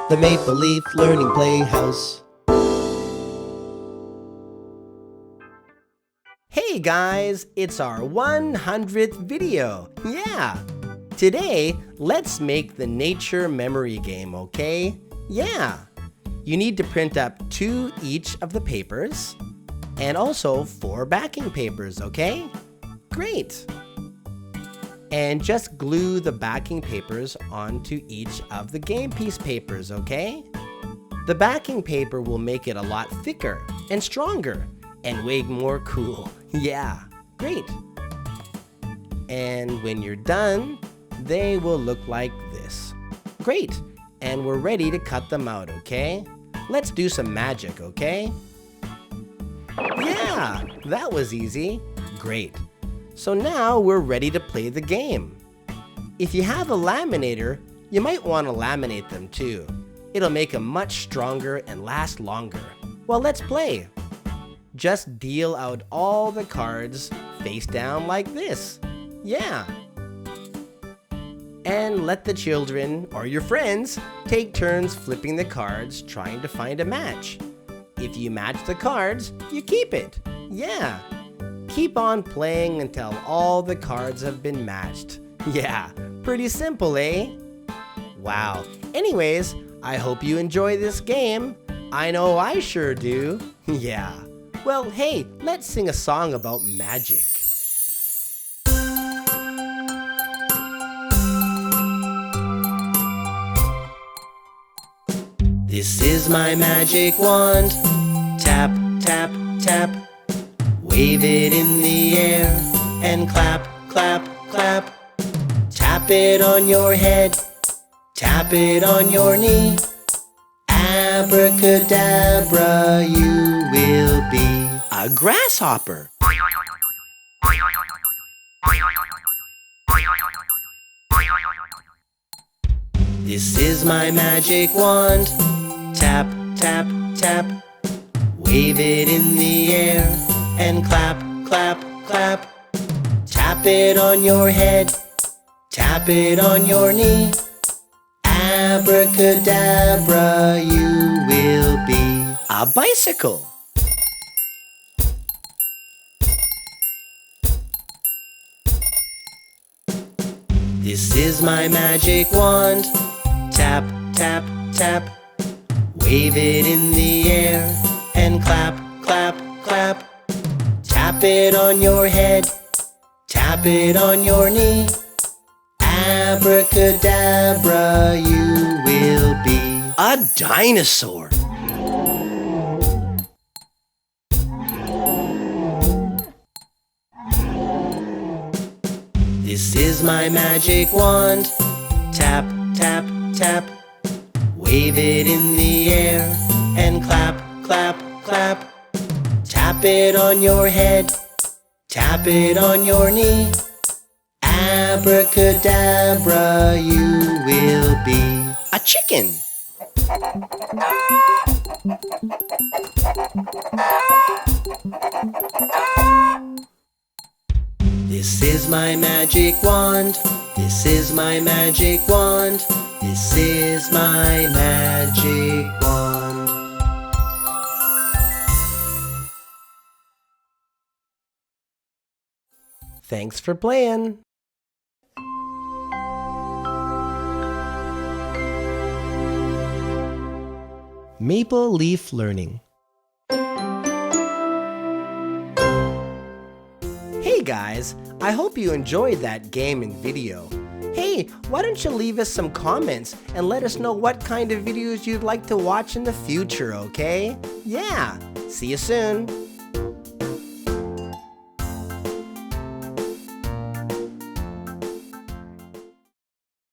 the Maple Leaf Learning Playhouse. Hey guys, it's our 100th video. Yeah! Today, let's make the nature memory game, okay? Yeah! You need to print up 2 each of the papers and also 4 backing papers, okay? Great! And just glue the backing papers onto each of the game piece papers, okay? The backing paper will make it a lot thicker and stronger and way more cool. Yeah, great. And when you're done, they will look like this. Great, and we're ready to cut them out, okay? Let's do some magic, okay? Yeah, that was easy. Great. So now we're ready to play the game. If you have a laminator, you might want to laminate them too. It'll make them much stronger and last longer. Well, let's play. Just deal out all the cards face down like this. Yeah. And let the children or your friends take turns flipping the cards trying to find a match. If you match the cards, you keep it. Yeah. Keep on playing until all the cards have been matched. Yeah, pretty simple, eh? Wow. Anyways, I hope you enjoy this game. I know I sure do. Yeah. Well, hey, let's sing a song about magic. This is my magic wand. Tap, tap, tap. Wave it in the air and clap, clap, clap. Tap it on your head, tap it on your knee. Abracadabra, you will be a grasshopper. This is my magic wand. Tap, tap, tap. Wave it in the air and clap, clap, clap. Tap it on your head, tap it on your knee. Abracadabra, you will be a bicycle. This is my magic wand. Tap, tap, tap. Wave it in the air and clap, clap, clap. Tap it on your head, tap it on your knee. Abracadabra, you will be a dinosaur. This is my magic wand. Tap, tap, tap. Wave it in the air and clap, clap, clap. Tap it on your head, tap it on your knee. Abracadabra, you will be a chicken. This is my magic wand. This is my magic wand. This is my magic wand. Thanks for playing. Maple Leaf Learning. Hey guys, I hope you enjoyed that game and video. Hey, why don't you leave us some comments and let us know what kind of videos you'd like to watch in the future, okay? Yeah, see you soon.